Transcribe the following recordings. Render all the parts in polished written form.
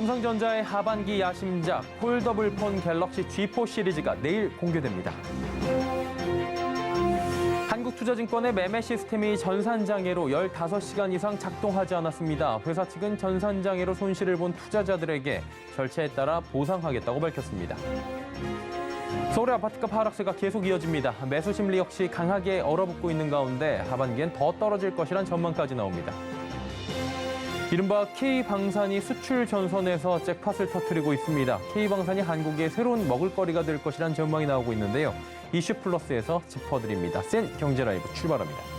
삼성전자의 하반기 야심작 폴더블폰 갤럭시 G4 시리즈가 내일 공개됩니다. 한국투자증권의 매매 시스템이 전산장애로 15시간 이상 작동하지 않았습니다. 회사 측은 전산장애로 손실을 본 투자자들에게 절차에 따라 보상하겠다고 밝혔습니다. 서울의 아파트값 하락세가 계속 이어집니다. 매수 심리 역시 강하게 얼어붙고 있는 가운데 하반기엔 더 떨어질 것이란 전망까지 나옵니다. 이른바 K방산이 수출 전선에서 잭팟을 터뜨리고 있습니다. K방산이 한국의 새로운 먹을거리가 될 것이란 전망이 나오고 있는데요. 이슈 플러스에서 짚어드립니다. 센 경제 라이브 출발합니다.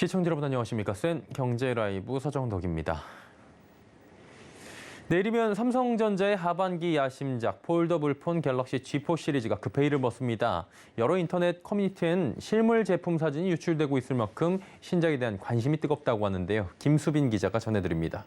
시청자 여러분 안녕하십니까? 센 경제 라이브 서정덕입니다. 내일이면 삼성전자의 하반기 야심작 폴더블폰 갤럭시 G4 시리즈가 급회의를 벗습니다. 여러 인터넷 커뮤니티엔 실물 제품 사진이 유출되고 있을 만큼 신작에 대한 관심이 뜨겁다고 하는데요. 김수빈 기자가 전해드립니다.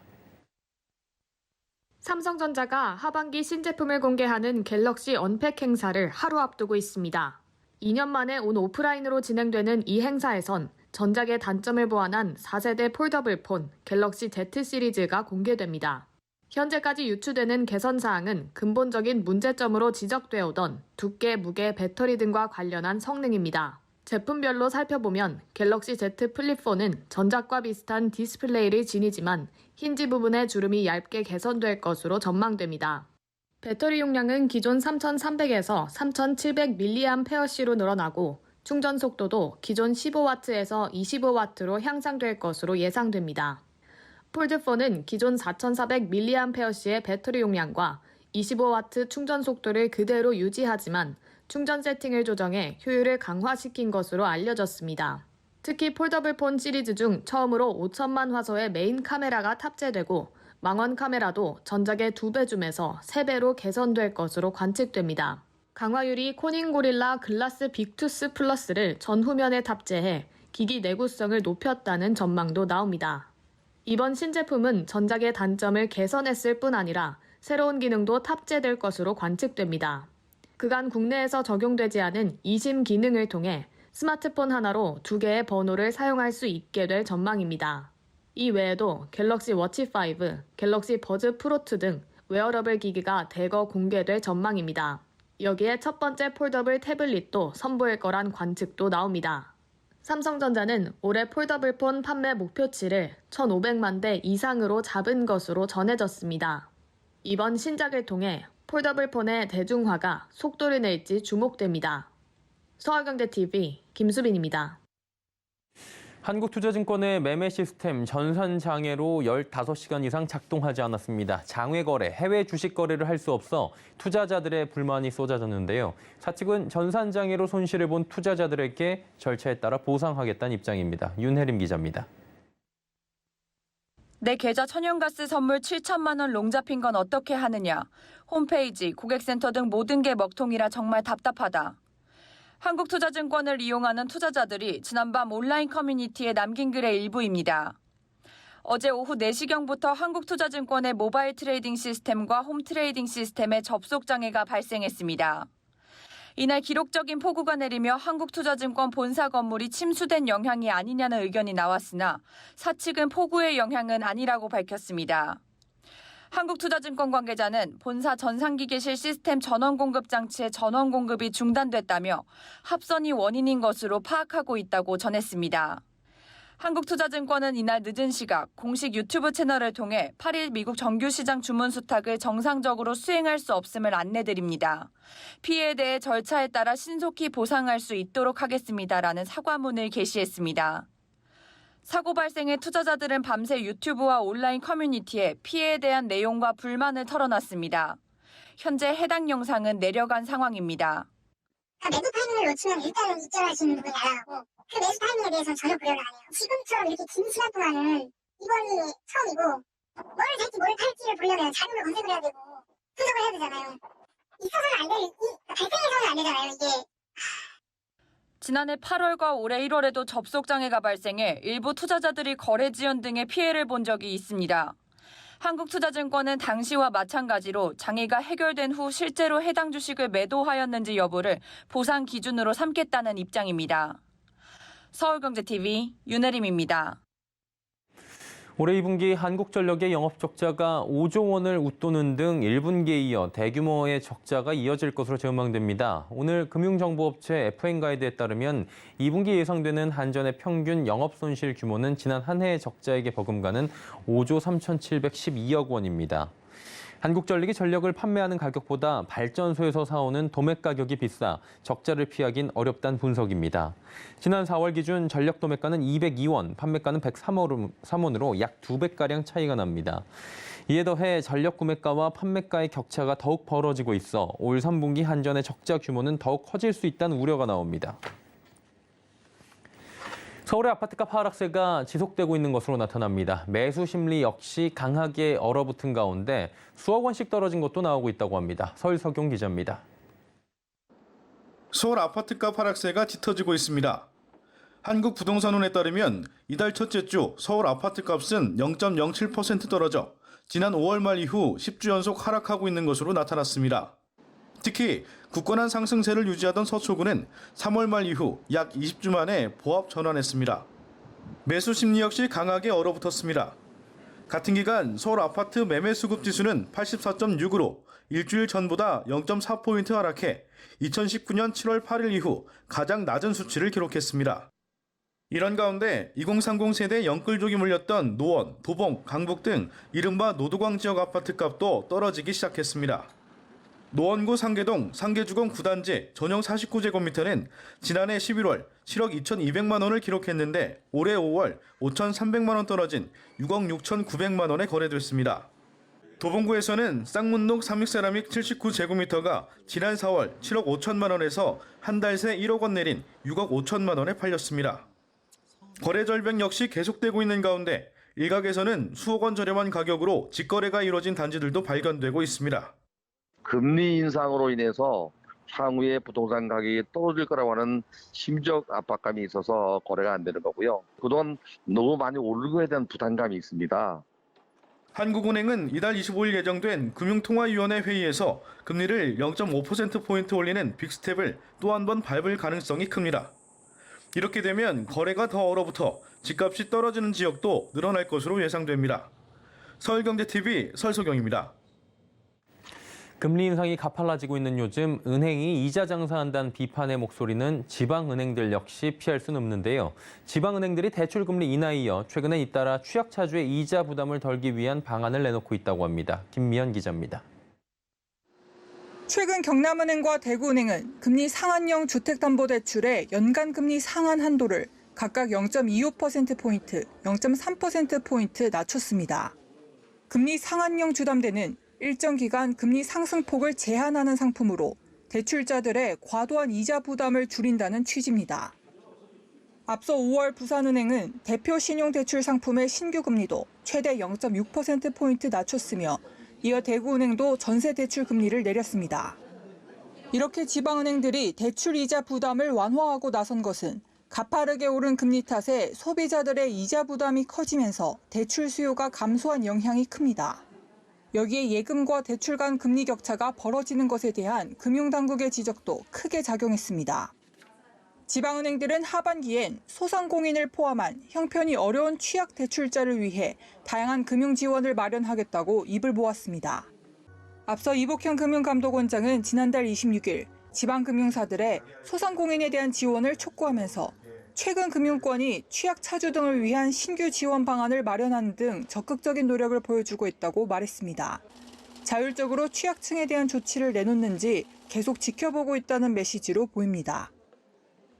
삼성전자가 하반기 신제품을 공개하는 갤럭시 언팩 행사를 하루 앞두고 있습니다. 2년 만에 온 오프라인으로 진행되는 이 행사에선 전작의 단점을 보완한 4세대 폴더블폰 갤럭시 Z 시리즈가 공개됩니다. 현재까지 유추되는 개선 사항은 근본적인 문제점으로 지적되어 오던 두께, 무게, 배터리 등과 관련한 성능입니다. 제품별로 살펴보면 갤럭시 Z 플립4는 전작과 비슷한 디스플레이를 지니지만 힌지 부분의 주름이 얇게 개선될 것으로 전망됩니다. 배터리 용량은 기존 3,300에서 3,700mAh로 늘어나고 충전 속도도 기존 15W에서 25W로 향상될 것으로 예상됩니다. 폴드4는 기존 4,400mAh의 배터리 용량과 25W 충전 속도를 그대로 유지하지만 충전 세팅을 조정해 효율을 강화시킨 것으로 알려졌습니다. 특히 폴더블폰 시리즈 중 처음으로 5천만 화소의 메인 카메라가 탑재되고 망원 카메라도 전작의 2배줌에서 3배로 개선될 것으로 관측됩니다. 강화유리 코닝 고릴라 글라스 빅투스 플러스를 전후면에 탑재해 기기 내구성을 높였다는 전망도 나옵니다. 이번 신제품은 전작의 단점을 개선했을 뿐 아니라 새로운 기능도 탑재될 것으로 관측됩니다. 그간 국내에서 적용되지 않은 eSIM 기능을 통해 스마트폰 하나로 2개의 번호를 사용할 수 있게 될 전망입니다. 이 외에도 갤럭시 워치5, 갤럭시 버즈 프로2 등 웨어러블 기기가 대거 공개될 전망입니다. 여기에 첫 번째 폴더블 태블릿도 선보일 거란 관측도 나옵니다. 삼성전자는 올해 폴더블폰 판매 목표치를 1,500만 대 이상으로 잡은 것으로 전해졌습니다. 이번 신작을 통해 폴더블폰의 대중화가 속도를 낼지 주목됩니다. 서울경제TV 김수빈입니다. 한국투자증권의 매매 시스템 전산장애로 15시간 이상 작동하지 않았습니다. 장외 거래, 해외 주식 거래를 할 수 없어 투자자들의 불만이 쏟아졌는데요. 사측은 전산장애로 손실을 본 투자자들에게 절차에 따라 보상하겠다는 입장입니다. 윤혜림 기자입니다. 내 계좌 천연가스 선물 7천만 원 롱 잡힌 건 어떻게 하느냐. 홈페이지, 고객센터 등 모든 게 먹통이라 정말 답답하다. 한국투자증권을 이용하는 투자자들이 지난밤 온라인 커뮤니티에 남긴 글의 일부입니다. 어제 오후 4시경부터 한국투자증권의 모바일 트레이딩 시스템과 홈 트레이딩 시스템에 접속 장애가 발생했습니다. 이날 기록적인 폭우가 내리며 한국투자증권 본사 건물이 침수된 영향이 아니냐는 의견이 나왔으나 사측은 폭우의 영향은 아니라고 밝혔습니다. 한국투자증권 관계자는 본사 전산기계실 시스템 전원 공급 장치의 전원 공급이 중단됐다며 합선이 원인인 것으로 파악하고 있다고 전했습니다. 한국투자증권은 이날 늦은 시각 공식 유튜브 채널을 통해 8일 미국 정규시장 주문 수탁을 정상적으로 수행할 수 없음을 안내드립니다. 피해에 대해 절차에 따라 신속히 보상할 수 있도록 하겠습니다라는 사과문을 게시했습니다. 사고 발생해 투자자들은 밤새 유튜브와 온라인 커뮤니티에 피해에 대한 내용과 불만을 털어놨습니다. 현재 해당 영상은 내려간 상황입니다. 매도 타이밍을 놓치면 일단은 입절할 수 있는 부분이 날아가고 그 매수 타이밍에 대해서는 전혀 고려를 안 해요. 지금처럼 이렇게 긴 시간 동안은 이번이 처음이고 뭘 살지 뭘 팔지를 보려면 자료를 검색을 해야 되고 분석을 해야 되잖아요. 있어서는 안 될, 발생해서는 안 되잖아요, 이게. 지난해 8월과 올해 1월에도 접속장애가 발생해 일부 투자자들이 거래 지연 등의 피해를 본 적이 있습니다. 한국투자증권은 당시와 마찬가지로 장애가 해결된 후 실제로 해당 주식을 매도하였는지 여부를 보상 기준으로 삼겠다는 입장입니다. 서울경제TV 윤혜림입니다. 올해 2분기 한국전력의 영업 적자가 5조 원을 웃도는 등 1분기에 이어 대규모의 적자가 이어질 것으로 전망됩니다. 오늘 금융정보업체 FN가이드에 따르면 2분기 예상되는 한전의 평균 영업 손실 규모는 지난 한 해의 적자액에 버금가는 5조 3,712억 원입니다. 한국전력이 전력을 판매하는 가격보다 발전소에서 사오는 도매 가격이 비싸 적자를 피하긴 어렵다는 분석입니다. 지난 4월 기준 전력 도매가는 202원, 판매가는 103원으로 약 2배가량 차이가 납니다. 이에 더해 전력 구매가와 판매가의 격차가 더욱 벌어지고 있어 올 3분기 한전의 적자 규모는 더욱 커질 수 있다는 우려가 나옵니다. 서울의 아파트값 하락세가 지속되고 있는 것으로 나타납니다. 매수 심리 역시 강하게 얼어붙은 가운데 수억 원씩 떨어진 것도 나오고 있다고 합니다. 서울석용 기자입니다. 서울 아파트값 하락세가 짙어지고 있습니다. 한국부동산원에 따르면 이달 첫째 주 서울 아파트값은 0.07% 떨어져 지난 5월 말 이후 10주 연속 하락하고 있는 것으로 나타났습니다. 특히 굳건한 상승세를 유지하던 서초구는 3월 말 이후 약 20주 만에 보합 전환했습니다. 매수 심리 역시 강하게 얼어붙었습니다. 같은 기간 서울 아파트 매매 수급 지수는 84.6으로 일주일 전보다 0.4포인트 하락해 2019년 7월 8일 이후 가장 낮은 수치를 기록했습니다. 이런 가운데 2030 세대 영끌족이 몰렸던 노원, 도봉, 강북 등 이른바 노도광 지역 아파트값도 떨어지기 시작했습니다. 노원구 상계동 상계주공 9단지 전용 49제곱미터는 지난해 11월 7억 2,200만 원을 기록했는데 올해 5월 5,300만 원 떨어진 6억 6,900만 원에 거래됐습니다. 도봉구에서는 쌍문동 삼익세라믹 79제곱미터가 지난 4월 7억 5천만 원에서 한 달 새 1억 원 내린 6억 5천만 원에 팔렸습니다. 거래 절벽 역시 계속되고 있는 가운데 일각에서는 수억 원 저렴한 가격으로 직거래가 이뤄진 단지들도 발견되고 있습니다. 금리 인상으로 인해서 향후에 부동산 가격이 떨어질 거라고 하는 심적 압박감이 있어서 거래가 안 되는 거고요. 그동안 너무 많이 오른 거에 대한 부담감이 있습니다. 한국은행은 이달 25일 예정된 금융통화위원회 회의에서 금리를 0.5%포인트 올리는 빅스텝을 또 한 번 밟을 가능성이 큽니다. 이렇게 되면 거래가 더 얼어붙어 집값이 떨어지는 지역도 늘어날 것으로 예상됩니다. 서울경제TV 설소경입니다. 금리 인상이 가팔라지고 있는 요즘 은행이 이자 장사한다는 비판의 목소리는 지방은행들 역시 피할 수는 없는데요. 지방은행들이 대출금리 인하에 이어 최근에 잇따라 취약차주의 이자 부담을 덜기 위한 방안을 내놓고 있다고 합니다. 김미연 기자입니다. 최근 경남은행과 대구은행은 금리 상한형 주택담보대출의 연간 금리 상한 한도를 각각 0.25%포인트, 0.3%포인트 낮췄습니다. 금리 상한형 주담대는 일정 기간 금리 상승폭을 제한하는 상품으로 대출자들의 과도한 이자 부담을 줄인다는 취지입니다. 앞서 5월 부산은행은 대표 신용대출 상품의 신규 금리도 최대 0.6%포인트 낮췄으며 이어 대구은행도 전세대출 금리를 내렸습니다. 이렇게 지방은행들이 대출 이자 부담을 완화하고 나선 것은 가파르게 오른 금리 탓에 소비자들의 이자 부담이 커지면서 대출 수요가 감소한 영향이 큽니다. 여기에 예금과 대출 간 금리 격차가 벌어지는 것에 대한 금융당국의 지적도 크게 작용했습니다. 지방은행들은 하반기엔 소상공인을 포함한 형편이 어려운 취약 대출자를 위해 다양한 금융 지원을 마련하겠다고 입을 모았습니다. 앞서 이복현 금융감독원장은 지난달 26일 지방금융사들의 소상공인에 대한 지원을 촉구하면서 최근 금융권이 취약 차주 등을 위한 신규 지원 방안을 마련하는 등 적극적인 노력을 보여주고 있다고 말했습니다. 자율적으로 취약층에 대한 조치를 내놓는지 계속 지켜보고 있다는 메시지로 보입니다.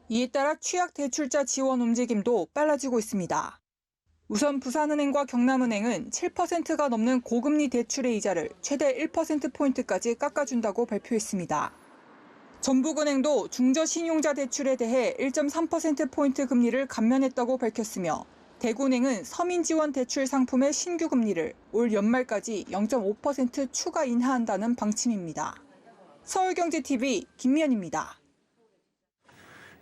이에 따라 취약 대출자 지원 움직임도 빨라지고 있습니다. 우선 부산은행과 경남은행은 7%가 넘는 고금리 대출의 이자를 최대 1%포인트까지 깎아준다고 발표했습니다. 전북은행도 중저신용자 대출에 대해 1.3%포인트 금리를 감면했다고 밝혔으며 대구은행은 서민지원 대출 상품의 신규 금리를 올 연말까지 0.5% 추가 인하한다는 방침입니다. 서울경제TV 김미연입니다.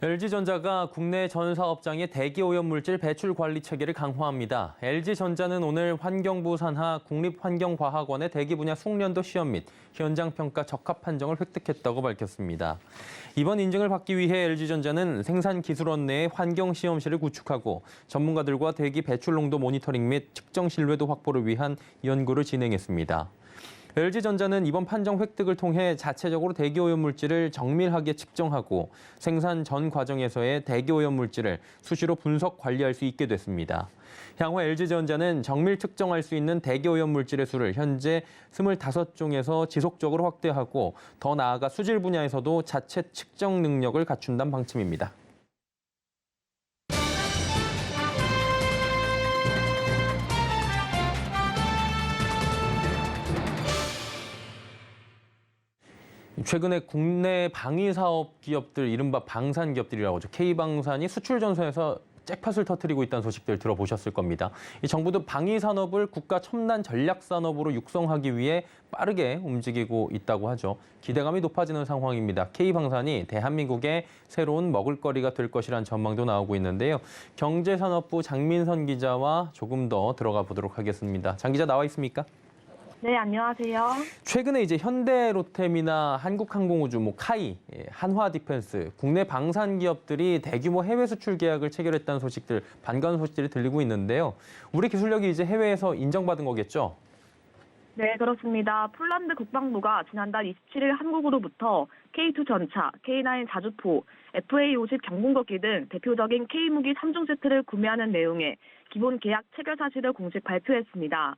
LG전자가 국내 전 사업장의 대기 오염물질 배출 관리 체계를 강화합니다. LG전자는 오늘 환경부 산하 국립환경과학원의 대기 분야 숙련도 시험 및 현장 평가 적합 판정을 획득했다고 밝혔습니다. 이번 인증을 받기 위해 LG전자는 생산 기술원 내에 환경 시험실을 구축하고 전문가들과 대기 배출 농도 모니터링 및 측정 신뢰도 확보를 위한 연구를 진행했습니다. LG전자는 이번 판정 획득을 통해 자체적으로 대기오염물질을 정밀하게 측정하고 생산 전 과정에서의 대기오염물질을 수시로 분석 관리할 수 있게 됐습니다. 향후 LG전자는 정밀 측정할 수 있는 대기오염물질의 수를 현재 25종에서 지속적으로 확대하고 더 나아가 수질 분야에서도 자체 측정 능력을 갖춘다는 방침입니다. 최근에 국내 방위사업 기업들, 이른바 방산 기업들이라고 하죠. K방산이 수출 전선에서 잭팟을 터뜨리고 있다는 소식들 들어보셨을 겁니다. 이 정부도 방위산업을 국가 첨단 전략산업으로 육성하기 위해 빠르게 움직이고 있다고 하죠. 기대감이 높아지는 상황입니다. K방산이 대한민국의 새로운 먹을거리가 될 것이라는 전망도 나오고 있는데요. 경제산업부 장민선 기자와 조금 더 들어가 보도록 하겠습니다. 장 기자 나와 있습니까? 네, 안녕하세요. 최근에 이제 현대로템이나 한국항공우주, 카이, 한화디펜스, 국내 방산 기업들이 대규모 해외 수출 계약을 체결했다는 소식들, 반가운 소식들이 들리고 있는데요. 우리 기술력이 이제 해외에서 인정받은 거겠죠? 네, 그렇습니다. 폴란드 국방부가 지난달 27일 한국으로부터 K2 전차, K9 자주포, FA50 경공격기 등 대표적인 K무기 3종 세트를 구매하는 내용의 기본 계약 체결 사실을 공식 발표했습니다.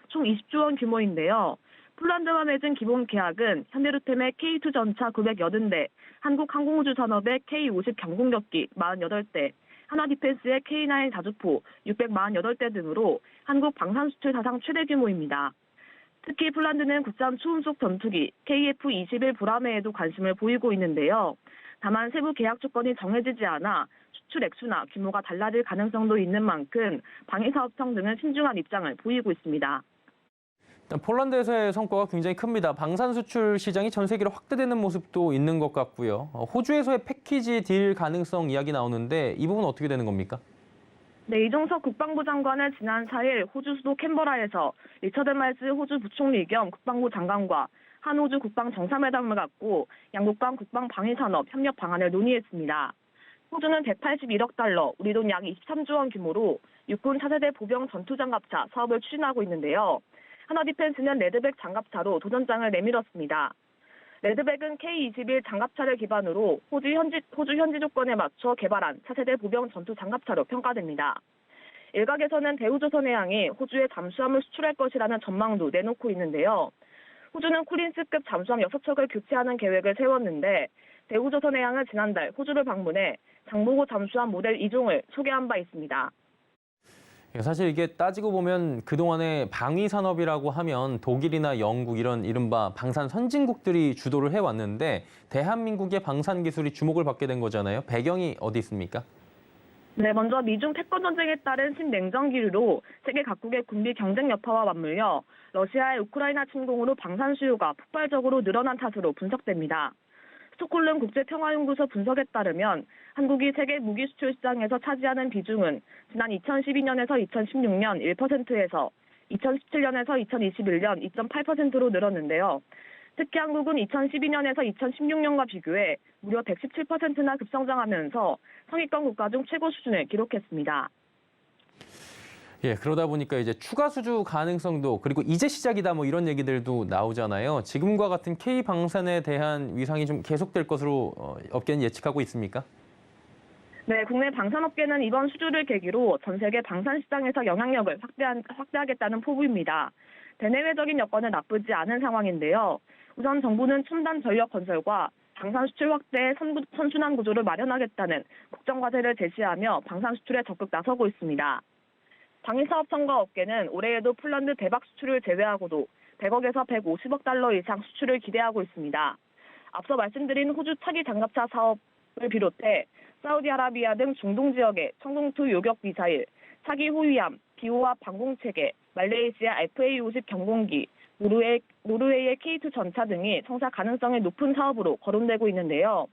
총 20조 원 규모인데요. 폴란드와 맺은 기본 계약은 현대로템의 K2 전차 980대, 한국항공우주산업의 K50 경공격기 48대, 한화디펜스의 K9 자주포 648대 등으로 한국 방산 수출 사상 최대 규모입니다. 특히 폴란드는 국산 초음속 전투기 KF-21 보라매에도 관심을 보이고 있는데요. 다만 세부 계약 조건이 정해지지 않아 수출 액수나 규모가 달라질 가능성도 있는 만큼 방위사업청 등은 신중한 입장을 보이고 있습니다. 일단 폴란드에서의 성과가 굉장히 큽니다. 방산 수출 시장이 전 세계로 확대되는 모습도 있는 것 같고요. 호주에서의 패키지 딜 가능성 이야기 나오는데 이 부분 어떻게 되는 겁니까? 네, 이종석 국방부 장관은 지난 4일 호주 수도 캔버라에서 리처드 말스 호주 부총리 겸 국방부 장관과 한호주 국방 정상회담을 갖고 양국 간 국방 방위산업 협력 방안을 논의했습니다. 호주는 181억 달러, 우리 돈 약 23조 원 규모로 육군 차세대 보병 전투장갑차 사업을 추진하고 있는데요. 한화디펜스는 레드백 장갑차로 도전장을 내밀었습니다. 레드백은 K21 장갑차를 기반으로 호주 현지 조건에 맞춰 개발한 차세대 보병 전투 장갑차로 평가됩니다. 일각에서는 대우조선해양이 호주에 잠수함을 수출할 것이라는 전망도 내놓고 있는데요. 호주는 콜린스급 잠수함 6척을 교체하는 계획을 세웠는데 대우조선해양은 지난달 호주를 방문해 장보고 잠수함 모델 2종을 소개한 바 있습니다. 사실 이게 따지고 보면 그동안에 방위산업이라고 하면 독일이나 영국 이런 이른바 방산 선진국들이 주도를 해왔는데 대한민국의 방산 기술이 주목을 받게 된 거잖아요. 배경이 어디 있습니까? 네, 먼저 미중 패권 전쟁에 따른 신냉전 기류로 세계 각국의 군비 경쟁 여파와 맞물려 러시아의 우크라이나 침공으로 방산 수요가 폭발적으로 늘어난 탓으로 분석됩니다. 스톡홀름 국제평화연구소 분석에 따르면 한국이 세계 무기 수출 시장에서 차지하는 비중은 지난 2012년에서 2016년 1%에서 2017년에서 2021년 2.8%로 늘었는데요. 특히 한국은 2012년에서 2016년과 비교해 무려 117%나 급성장하면서 상위권 국가 중 최고 수준을 기록했습니다. 예, 그러다 보니까 이제 추가 수주 가능성도 그리고 이제 시작이다 이런 얘기들도 나오잖아요. 지금과 같은 K방산에 대한 위상이 좀 계속될 것으로 업계는 예측하고 있습니까? 네, 국내 방산업계는 이번 수주를 계기로 전 세계 방산 시장에서 영향력을 확대하겠다는 포부입니다. 대내외적인 여건은 나쁘지 않은 상황인데요. 우선 정부는 첨단 전력 건설과 방산 수출 확대의 선순환 구조를 마련하겠다는 국정과제를 제시하며 방산 수출에 적극 나서고 있습니다. 방위사업 첨가 업계는 올해에도 폴란드 대박 수출을 제외하고도 100억에서 150억 달러 이상 수출을 기대하고 있습니다. 앞서 말씀드린 호주 차기 장갑차 사업을 비롯해 사우디아라비아 등 중동 지역의 청동투 요격 미사일, 차기 호위함, 비호합 방공체계, 말레이시아 FA-50 경공기, 노르웨이의 K2 전차 등이 성사 가능성이 높은 사업으로 거론되고 있는데요.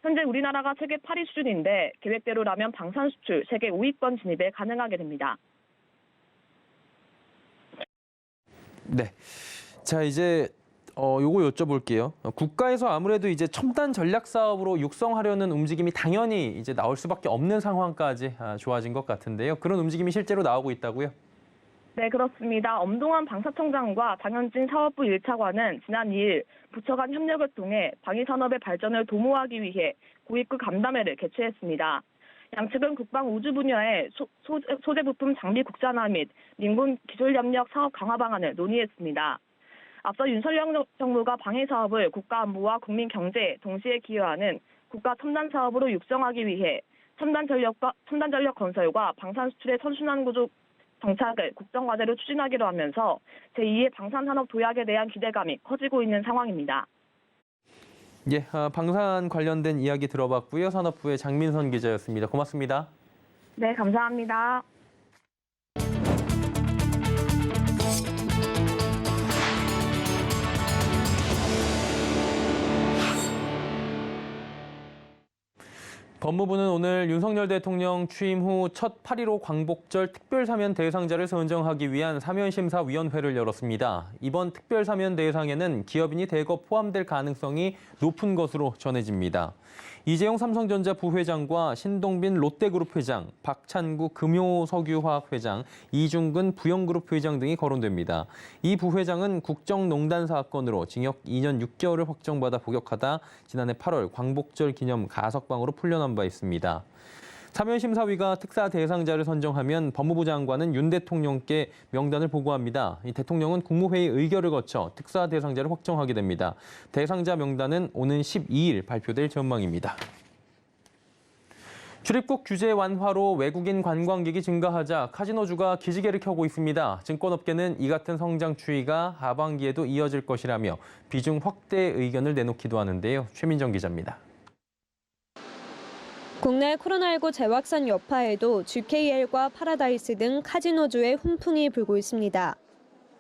현재 우리나라가 세계 8위 수준인데 계획대로라면 방산 수출 세계 5위권 진입에 가능하게 됩니다. 네. 자, 이제 요거 여쭤볼게요. 국가에서 아무래도 이제 첨단 전략 사업으로 육성하려는 움직임이 당연히 이제 나올 수밖에 없는 상황까지 좋아진 것 같은데요. 그런 움직임이 실제로 나오고 있다고요? 네, 그렇습니다. 엄동환 방사청장과 장현진 사업부 1차관은 지난 2일 부처 간 협력을 통해 방위산업의 발전을 도모하기 위해 고위급 간담회를 개최했습니다. 양측은 국방 우주 분야의 소재 부품 장비 국산화 및 민군 기술협력 사업 강화 방안을 논의했습니다. 앞서 윤석열 정부가 방위 사업을 국가 안보와 국민 경제에 동시에 기여하는 국가 첨단 사업으로 육성하기 위해 첨단 전력 건설과 방산 수출의 선순환 구조 정착을 국정과제로 추진하기로 하면서 제2의 방산산업 도약에 대한 기대감이 커지고 있는 상황입니다. 예, 방산 관련된 이야기 들어봤고요. 산업부의 장민선 기자였습니다. 고맙습니다. 네, 감사합니다. 법무부는 오늘 윤석열 대통령 취임 후 첫 8.15 광복절 특별사면 대상자를 선정하기 위한 사면심사위원회를 열었습니다. 이번 특별사면 대상에는 기업인이 대거 포함될 가능성이 높은 것으로 전해집니다. 이재용 삼성전자 부회장과 신동빈 롯데그룹 회장, 박찬구 금효석유화학 회장, 이중근 부영그룹 회장 등이 거론됩니다. 이 부회장은 국정농단 사건으로 징역 2년 6개월을 확정받아 복역하다 지난해 8월 광복절 기념 가석방으로 풀려난 바 있습니다. 사면심사위가 특사 대상자를 선정하면 법무부 장관은 윤 대통령께 명단을 보고합니다. 이 대통령은 국무회의 의결을 거쳐 특사 대상자를 확정하게 됩니다. 대상자 명단은 오는 12일 발표될 전망입니다. 출입국 규제 완화로 외국인 관광객이 증가하자 카지노주가 기지개를 켜고 있습니다. 증권업계는 이 같은 성장 추이가 하반기에도 이어질 것이라며 비중 확대 의견을 내놓기도 하는데요. 최민정 기자입니다. 국내 코로나19 재확산 여파에도 GKL과 파라다이스 등 카지노주에 훈풍이 불고 있습니다.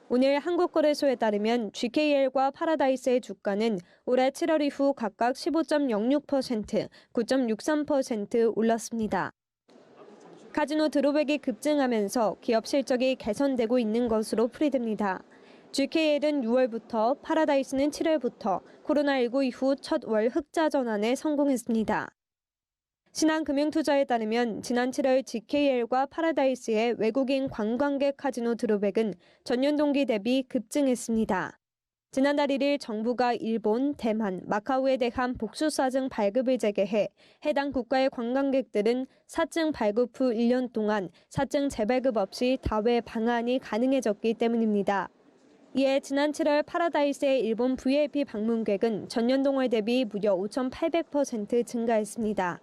오늘 한국거래소에 따르면 GKL과 파라다이스의 주가는 올해 7월 이후 각각 15.06%, 9.63% 올랐습니다. 카지노 드롭백이 급증하면서 기업 실적이 개선되고 있는 것으로 풀이됩니다. GKL은 6월부터, 파라다이스는 7월부터 코로나19 이후 첫 월 흑자 전환에 성공했습니다. 신한금융투자에 따르면 지난 7월 GKL과 파라다이스의 외국인 관광객 카지노 드롭백은 전년 동기 대비 급증했습니다. 지난달 1일 정부가 일본, 대만, 마카오에 대한 복수사증 발급을 재개해 해당 국가의 관광객들은 사증 발급 후 1년 동안 사증 재발급 없이 다회 방한이 가능해졌기 때문입니다. 이에 지난 7월 파라다이스의 일본 VIP 방문객은 전년 동월 대비 무려 5,800% 증가했습니다.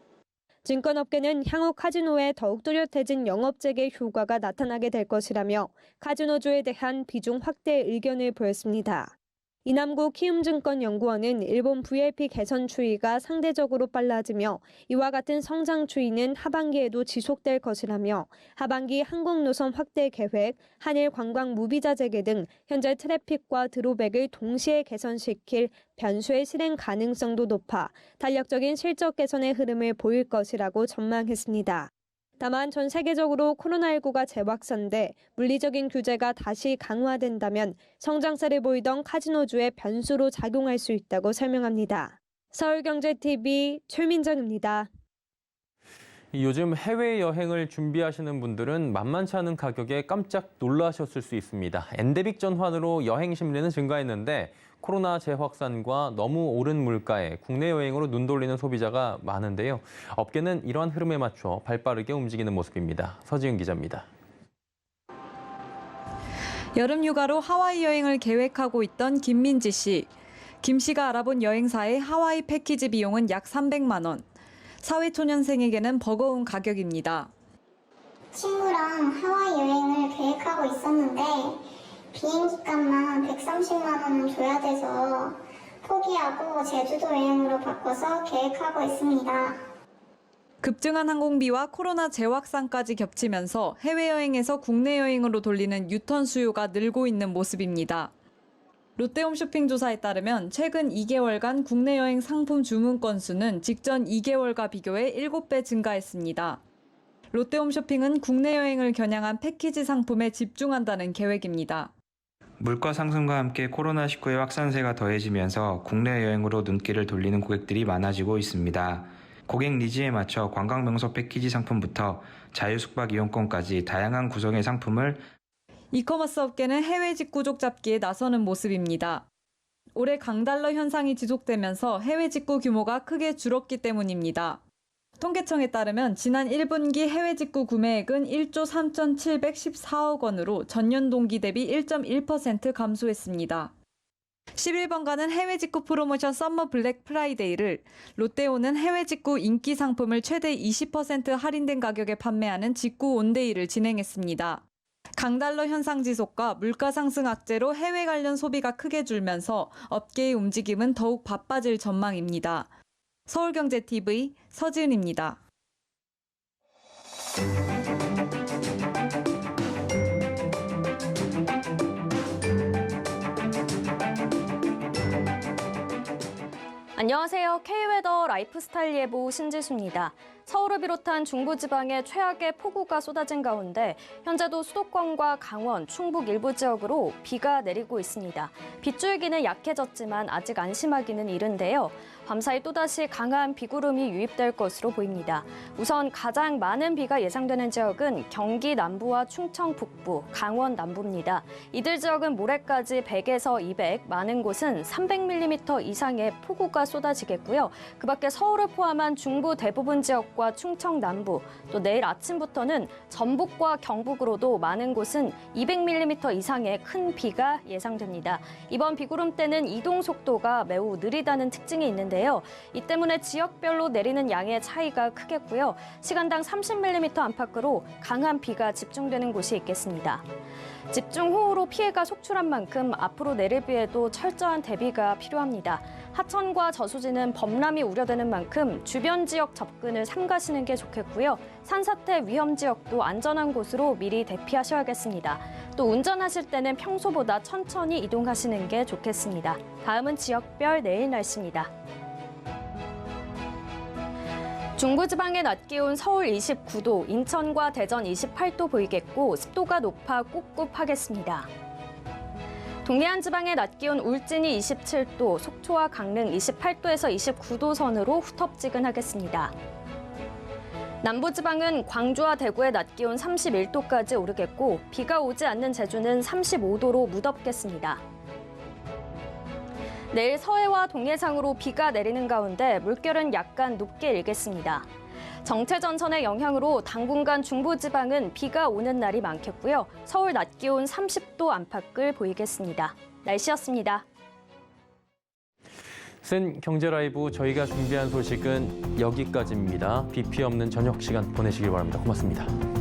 증권업계는 향후 카지노에 더욱 뚜렷해진 영업재개 효과가 나타나게 될 것이라며 카지노주에 대한 비중 확대 의견을 보였습니다. 이남구 키움증권연구원은 일본 VIP 개선 추이가 상대적으로 빨라지며 이와 같은 성장 추이는 하반기에도 지속될 것이라며 하반기 항공노선 확대 계획, 한일 관광 무비자 재개 등 현재 트래픽과 드롭백을 동시에 개선시킬 변수의 실행 가능성도 높아 탄력적인 실적 개선의 흐름을 보일 것이라고 전망했습니다. 다만 전 세계적으로 코로나19가 재확산돼 물리적인 규제가 다시 강화된다면 성장세를 보이던 카지노주의 변수로 작용할 수 있다고 설명합니다. 서울경제TV 최민정입니다. 요즘 해외여행을 준비하시는 분들은 만만치 않은 가격에 깜짝 놀라셨을 수 있습니다. 엔데믹 전환으로 여행 심리는 증가했는데 코로나 재확산과 너무 오른 물가에 국내 여행으로 눈 돌리는 소비자가 많은데요. 업계는 이러한 흐름에 맞춰 발빠르게 움직이는 모습입니다. 서지은 기자입니다. 여름 휴가로 하와이 여행을 계획하고 있던 김민지 씨. 김 씨가 알아본 여행사의 하와이 패키지 비용은 약 300만 원. 사회초년생에게는 버거운 가격입니다. 친구랑 하와이 여행을 계획하고 있었는데 비행기 값만 130만 원은 줘야 돼서 포기하고 제주도 여행으로 바꿔서 계획하고 있습니다. 급증한 항공비와 코로나 재확산까지 겹치면서 해외여행에서 국내 여행으로 돌리는 유턴 수요가 늘고 있는 모습입니다. 롯데홈쇼핑 조사에 따르면 최근 2개월간 국내 여행 상품 주문 건수는 직전 2개월과 비교해 7배 증가했습니다. 롯데홈쇼핑은 국내 여행을 겨냥한 패키지 상품에 집중한다는 계획입니다. 물가 상승과 함께 코로나19의 확산세가 더해지면서 국내 여행으로 눈길을 돌리는 고객들이 많아지고 있습니다. 고객 니즈에 맞춰 관광명소 패키지 상품부터 자유숙박 이용권까지 다양한 구성의 상품을 이커머스 업계는 해외 직구 족잡기에 나서는 모습입니다. 올해 강달러 현상이 지속되면서 해외 직구 규모가 크게 줄었기 때문입니다. 통계청에 따르면 지난 1분기 해외 직구 구매액은 1조 3,714억 원으로 전년 동기 대비 1.1% 감소했습니다. 10일번가는 해외 직구 프로모션 썸머 블랙 프라이데이를, 롯데온은 해외 직구 인기 상품을 최대 20% 할인된 가격에 판매하는 직구 온데이를 진행했습니다. 강달러 현상 지속과 물가 상승 악재로 해외 관련 소비가 크게 줄면서 업계의 움직임은 더욱 바빠질 전망입니다. 서울경제TV 서지은입니다. 안녕하세요. K웨더 라이프스타일 예보 신지수입니다. 서울을 비롯한 중부지방에 최악의 폭우가 쏟아진 가운데 현재도 수도권과 강원, 충북 일부 지역으로 비가 내리고 있습니다. 빗줄기는 약해졌지만 아직 안심하기는 이른데요. 밤사이 또다시 강한 비구름이 유입될 것으로 보입니다. 우선 가장 많은 비가 예상되는 지역은 경기 남부와 충청 북부, 강원 남부입니다. 이들 지역은 모레까지 100에서 200, 많은 곳은 300mm 이상의 폭우가 쏟아지겠고요. 그 밖에 서울을 포함한 중부 대부분 지역과 충청 남부, 또 내일 아침부터는 전북과 경북으로도 많은 곳은 200mm 이상의 큰 비가 예상됩니다. 이번 비구름대는 이동 속도가 매우 느리다는 특징이 있는데요. 이 때문에 지역별로 내리는 양의 차이가 크겠고요. 시간당 30mm 안팎으로 강한 비가 집중되는 곳이 있겠습니다. 집중호우로 피해가 속출한 만큼 앞으로 내릴 비에도 철저한 대비가 필요합니다. 하천과 저수지는 범람이 우려되는 만큼 주변 지역 접근을 삼가시는 게 좋겠고요. 산사태 위험 지역도 안전한 곳으로 미리 대피하셔야겠습니다. 또 운전하실 때는 평소보다 천천히 이동하시는 게 좋겠습니다. 다음은 지역별 내일 날씨입니다. 중부지방의 낮 기온 서울 29도, 인천과 대전 28도 보이겠고 습도가 높아 꿉꿉하겠습니다. 동해안 지방의 낮 기온 울진이 27도, 속초와 강릉 28도에서 29도 선으로 후텁지근하겠습니다. 남부지방은 광주와 대구의 낮 기온 31도까지 오르겠고 비가 오지 않는 제주는 35도로 무덥겠습니다. 내일 서해와 동해상으로 비가 내리는 가운데 물결은 약간 높게 일겠습니다. 정체전선의 영향으로 당분간 중부지방은 비가 오는 날이 많겠고요. 서울 낮 기온 30도 안팎을 보이겠습니다. 날씨였습니다. 센 경제라이브 저희가 준비한 소식은 여기까지입니다. 비 피해 없는 저녁 시간 보내시길 바랍니다. 고맙습니다.